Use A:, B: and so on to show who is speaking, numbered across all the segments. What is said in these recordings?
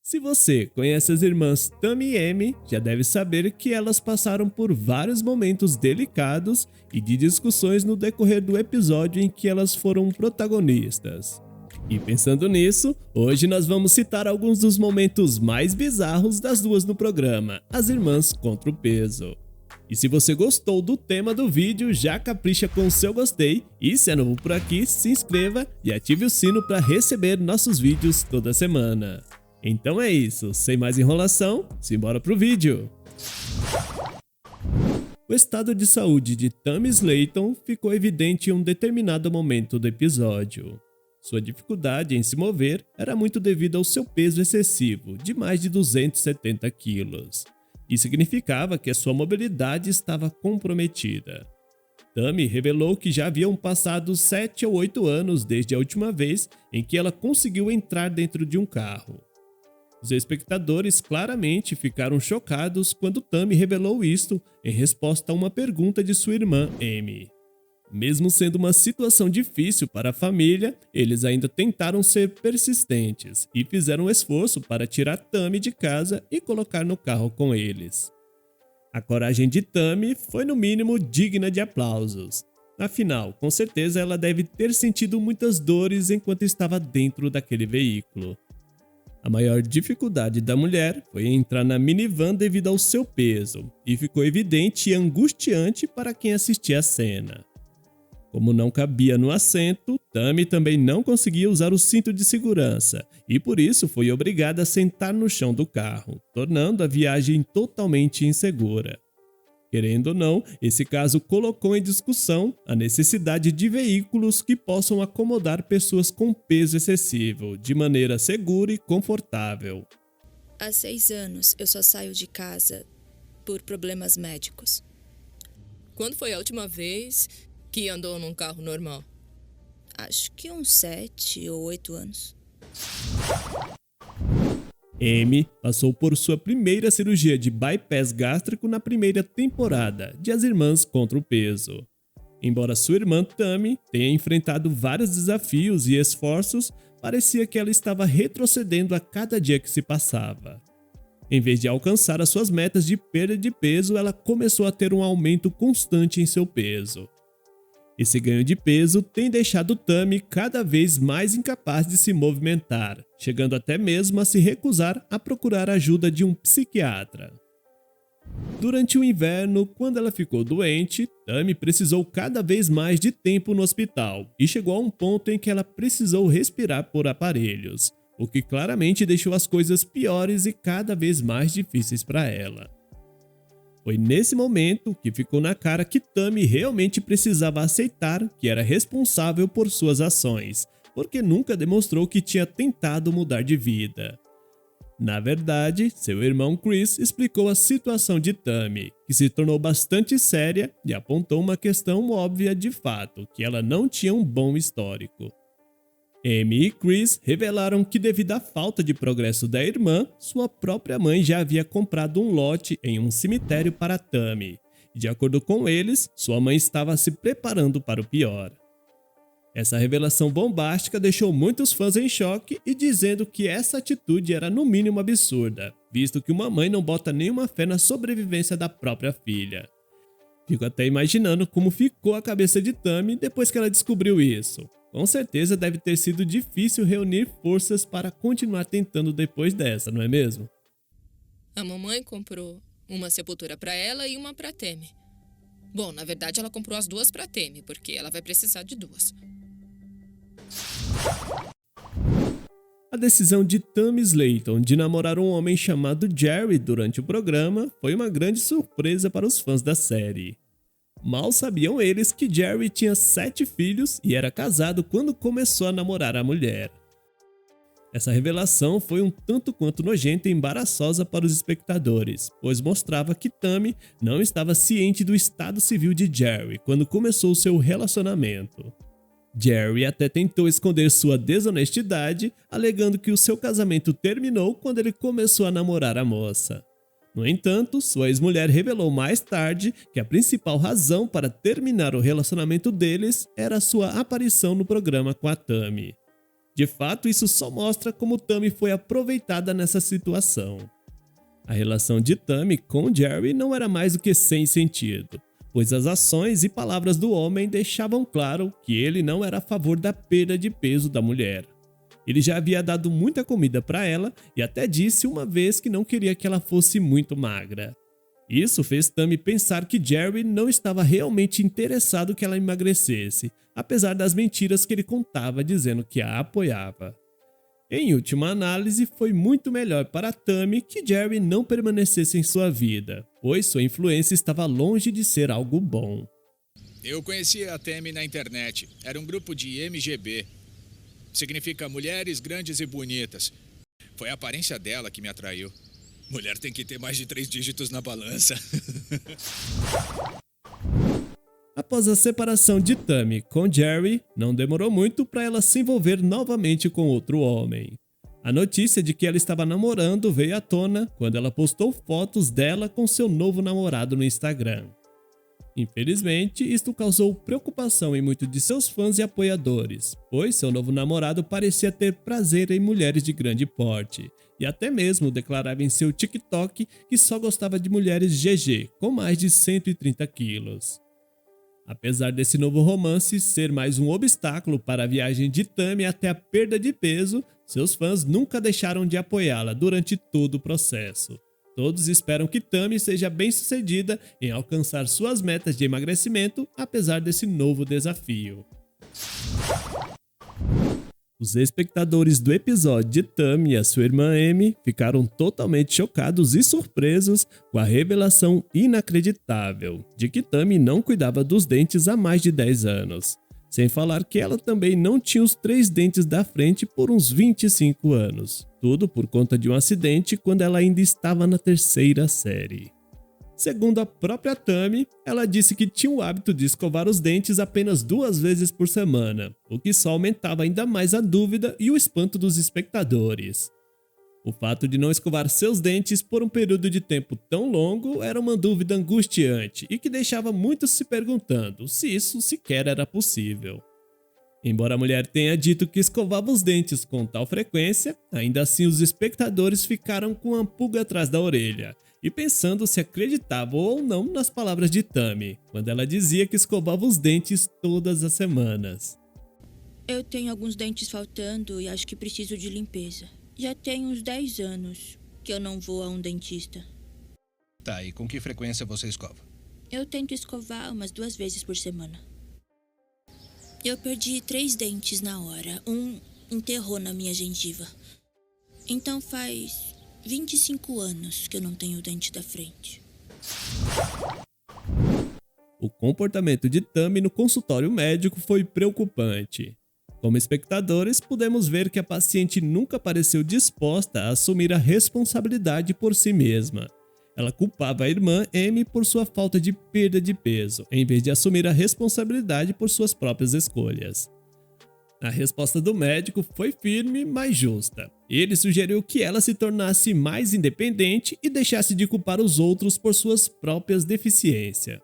A: Se você conhece as irmãs Tammy e Amy, já deve saber que elas passaram por vários momentos delicados e de discussões no decorrer do episódio em que elas foram protagonistas. E pensando nisso, hoje nós vamos citar alguns dos momentos mais bizarros das duas no programa, as irmãs contra o peso. E se você gostou do tema do vídeo, já capricha com o seu gostei e se é novo por aqui, se inscreva e ative o sino para receber nossos vídeos toda semana. Então é isso, sem mais enrolação, simbora pro vídeo! O estado de saúde de Tammy Slayton ficou evidente em um determinado momento do episódio. Sua dificuldade em se mover era muito devido ao seu peso excessivo, de mais de 270 quilos. Isso significava que a sua mobilidade estava comprometida. Tammy revelou que já haviam passado 7 ou 8 anos desde a última vez em que ela conseguiu entrar dentro de um carro. Os espectadores claramente ficaram chocados quando Tammy revelou isto em resposta a uma pergunta de sua irmã Amy. Mesmo sendo uma situação difícil para a família, eles ainda tentaram ser persistentes e fizeram um esforço para tirar Tammy de casa e colocar no carro com eles. A coragem de Tammy foi no mínimo digna de aplausos. Afinal, com certeza ela deve ter sentido muitas dores enquanto estava dentro daquele veículo. A maior dificuldade da mulher foi entrar na minivan devido ao seu peso, e ficou evidente e angustiante para quem assistia a cena. Como não cabia no assento, Tammy também não conseguia usar o cinto de segurança e por isso foi obrigada a sentar no chão do carro, tornando a viagem totalmente insegura. Querendo ou não, esse caso colocou em discussão a necessidade de veículos que possam acomodar pessoas com peso excessivo de maneira segura e confortável.
B: Há 6 anos eu só saio de casa por problemas médicos.
C: Quando foi a última vez que andou num carro normal?
B: Acho que uns 7 ou 8 anos.
A: Amy passou por sua primeira cirurgia de bypass gástrico na primeira temporada de As Irmãs contra o Peso. Embora sua irmã Tammy tenha enfrentado vários desafios e esforços, parecia que ela estava retrocedendo a cada dia que se passava. Em vez de alcançar as suas metas de perda de peso, ela começou a ter um aumento constante em seu peso. Esse ganho de peso tem deixado Tammy cada vez mais incapaz de se movimentar, chegando até mesmo a se recusar a procurar ajuda de um psiquiatra. Durante o inverno, quando ela ficou doente, Tammy precisou cada vez mais de tempo no hospital e chegou a um ponto em que ela precisou respirar por aparelhos, o que claramente deixou as coisas piores e cada vez mais difíceis para ela. Foi nesse momento que ficou na cara que Tammy realmente precisava aceitar que era responsável por suas ações, porque nunca demonstrou que tinha tentado mudar de vida. Na verdade, seu irmão Chris explicou a situação de Tammy, que se tornou bastante séria e apontou uma questão óbvia de fato, que ela não tinha um bom histórico. Amy e Chris revelaram que devido à falta de progresso da irmã, sua própria mãe já havia comprado um lote em um cemitério para Tammy. E de acordo com eles, sua mãe estava se preparando para o pior. Essa revelação bombástica deixou muitos fãs em choque e dizendo que essa atitude era no mínimo absurda, visto que uma mãe não bota nenhuma fé na sobrevivência da própria filha. Fico até imaginando como ficou a cabeça de Tammy depois que ela descobriu isso. Com certeza deve ter sido difícil reunir forças para continuar tentando depois dessa, não é mesmo?
C: A mamãe comprou uma sepultura para ela e uma para Tammy. Bom, na verdade ela comprou as duas para Tammy, porque ela vai precisar de duas.
A: A decisão de Tammy Slayton de namorar um homem chamado Jerry durante o programa foi uma grande surpresa para os fãs da série. Mal sabiam eles que Jerry tinha 7 filhos e era casado quando começou a namorar a mulher. Essa revelação foi um tanto quanto nojenta e embaraçosa para os espectadores, pois mostrava que Tammy não estava ciente do estado civil de Jerry quando começou seu relacionamento. Jerry até tentou esconder sua desonestidade, alegando que o seu casamento terminou quando ele começou a namorar a moça. No entanto, sua ex-mulher revelou mais tarde que a principal razão para terminar o relacionamento deles era sua aparição no programa com a Tammy. De fato, isso só mostra como Tammy foi aproveitada nessa situação. A relação de Tammy com Jerry não era mais do que sem sentido, pois as ações e palavras do homem deixavam claro que ele não era a favor da perda de peso da mulher. Ele já havia dado muita comida para ela e até disse uma vez que não queria que ela fosse muito magra. Isso fez Tammy pensar que Jerry não estava realmente interessado que ela emagrecesse, apesar das mentiras que ele contava dizendo que a apoiava. Em última análise, foi muito melhor para Tammy que Jerry não permanecesse em sua vida, pois sua influência estava longe de ser algo bom.
D: Eu conheci a Tammy na internet. Era um grupo de MGB. Significa Mulheres Grandes e Bonitas. Foi a aparência dela que me atraiu. Mulher tem que ter mais de 3 dígitos na balança.
A: Após a separação de Tammy com Jerry, não demorou muito para ela se envolver novamente com outro homem. A notícia de que ela estava namorando veio à tona quando ela postou fotos dela com seu novo namorado no Instagram. Infelizmente, isto causou preocupação em muitos de seus fãs e apoiadores, pois seu novo namorado parecia ter prazer em mulheres de grande porte, e até mesmo declarava em seu TikTok que só gostava de mulheres GG, com mais de 130 quilos. Apesar desse novo romance ser mais um obstáculo para a viagem de Tammy até a perda de peso, seus fãs nunca deixaram de apoiá-la durante todo o processo. Todos esperam que Tammy seja bem-sucedida em alcançar suas metas de emagrecimento, apesar desse novo desafio. Os espectadores do episódio de Tammy e a sua irmã Amy ficaram totalmente chocados e surpresos com a revelação inacreditável de que Tammy não cuidava dos dentes há mais de 10 anos. Sem falar que ela também não tinha os 3 dentes da frente por uns 25 anos. Tudo por conta de um acidente quando ela ainda estava na 3ª série. Segundo a própria Tammy, ela disse que tinha o hábito de escovar os dentes apenas 2 vezes por semana, o que só aumentava ainda mais a dúvida e o espanto dos espectadores. O fato de não escovar seus dentes por um período de tempo tão longo era uma dúvida angustiante e que deixava muitos se perguntando se isso sequer era possível. Embora a mulher tenha dito que escovava os dentes com tal frequência, ainda assim os espectadores ficaram com uma pulga atrás da orelha e pensando se acreditavam ou não nas palavras de Tammy, quando ela dizia que escovava os dentes todas as semanas.
B: Eu tenho alguns dentes faltando e acho que preciso de limpeza. Já tem uns 10 anos que eu não vou a um dentista.
E: Tá, e com que frequência você escova?
B: Eu tento escovar umas 2 vezes por semana. Eu perdi 3 dentes na hora. Um enterrou na minha gengiva. Então faz 25 anos que eu não tenho o dente da frente.
A: O comportamento de Tammy no consultório médico foi preocupante. Como espectadores, podemos ver que a paciente nunca pareceu disposta a assumir a responsabilidade por si mesma. Ela culpava a irmã Amy por sua falta de perda de peso, em vez de assumir a responsabilidade por suas próprias escolhas. A resposta do médico foi firme, mas justa. Ele sugeriu que ela se tornasse mais independente e deixasse de culpar os outros por suas próprias deficiências.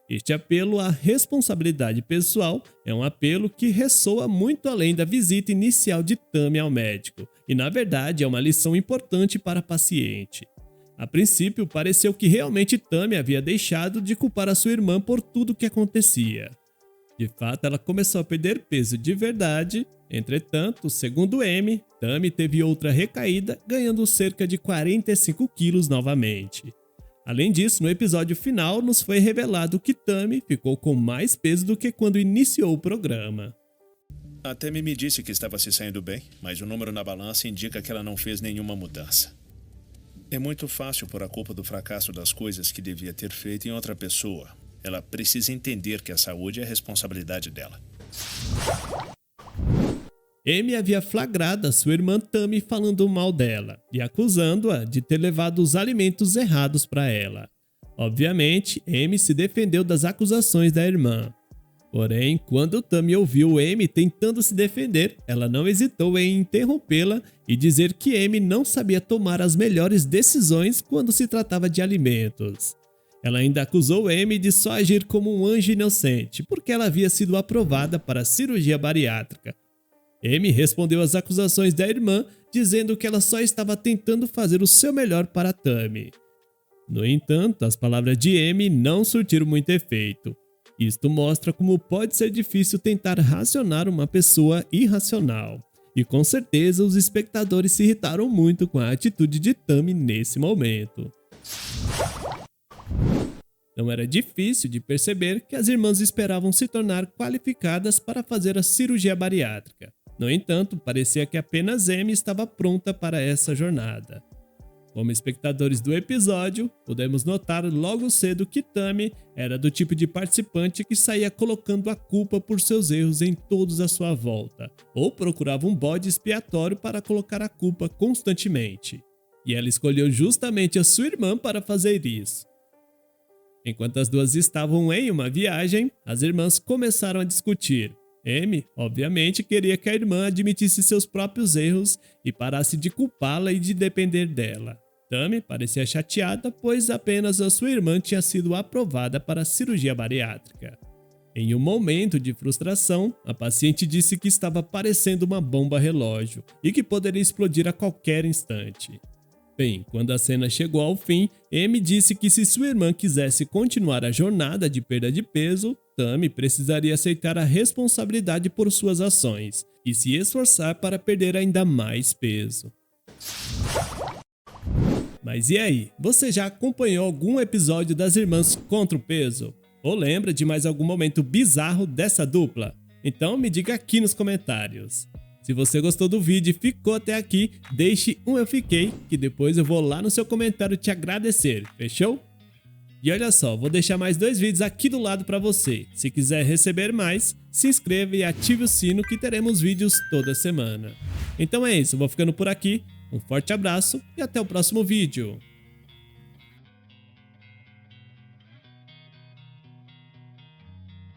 A: Este apelo à responsabilidade pessoal é um apelo que ressoa muito além da visita inicial de Tammy ao médico, e na verdade é uma lição importante para a paciente. A princípio, pareceu que realmente Tammy havia deixado de culpar a sua irmã por tudo o que acontecia. De fato, ela começou a perder peso de verdade. Entretanto, segundo Amy, Tammy teve outra recaída, ganhando cerca de 45 quilos novamente. Além disso, no episódio final, nos foi revelado que Tammy ficou com mais peso do que quando iniciou o programa.
F: A Tammy me disse que estava se saindo bem, mas o número na balança indica que ela não fez nenhuma mudança. É muito fácil pôr a culpa do fracasso das coisas que devia ter feito em outra pessoa. Ela precisa entender que a saúde é a responsabilidade dela.
A: Amy havia flagrado a sua irmã Tammy falando mal dela e acusando-a de ter levado os alimentos errados para ela. Obviamente, Amy se defendeu das acusações da irmã. Porém, quando Tammy ouviu Amy tentando se defender, ela não hesitou em interrompê-la e dizer que Amy não sabia tomar as melhores decisões quando se tratava de alimentos. Ela ainda acusou Amy de só agir como um anjo inocente, porque ela havia sido aprovada para a cirurgia bariátrica. Amy respondeu às acusações da irmã, dizendo que ela só estava tentando fazer o seu melhor para Tammy. No entanto, as palavras de Amy não surtiram muito efeito. Isto mostra como pode ser difícil tentar racionar uma pessoa irracional. E com certeza os espectadores se irritaram muito com a atitude de Tammy nesse momento. Não era difícil de perceber que as irmãs esperavam se tornar qualificadas para fazer a cirurgia bariátrica. No entanto, parecia que apenas Amy estava pronta para essa jornada. Como espectadores do episódio, podemos notar logo cedo que Tammy era do tipo de participante que saía colocando a culpa por seus erros em todos à sua volta, ou procurava um bode expiatório para colocar a culpa constantemente. E ela escolheu justamente a sua irmã para fazer isso. Enquanto as duas estavam em uma viagem, as irmãs começaram a discutir. Amy, obviamente, queria que a irmã admitisse seus próprios erros e parasse de culpá-la e de depender dela. Tammy parecia chateada, pois apenas a sua irmã tinha sido aprovada para a cirurgia bariátrica. Em um momento de frustração, a paciente disse que estava parecendo uma bomba relógio e que poderia explodir a qualquer instante. Bem, quando a cena chegou ao fim, Amy disse que se sua irmã quisesse continuar a jornada de perda de peso, Tammy precisaria aceitar a responsabilidade por suas ações e se esforçar para perder ainda mais peso. Mas e aí, você já acompanhou algum episódio das irmãs contra o peso? Ou lembra de mais algum momento bizarro dessa dupla? Então me diga aqui nos comentários. Se você gostou do vídeo e ficou até aqui, deixe um eu fiquei, que depois eu vou lá no seu comentário te agradecer, fechou? E olha só, vou deixar mais 2 vídeos aqui do lado para você. Se quiser receber mais, se inscreva e ative o sino que teremos vídeos toda semana. Então é isso, vou ficando por aqui, um forte abraço e até o próximo vídeo.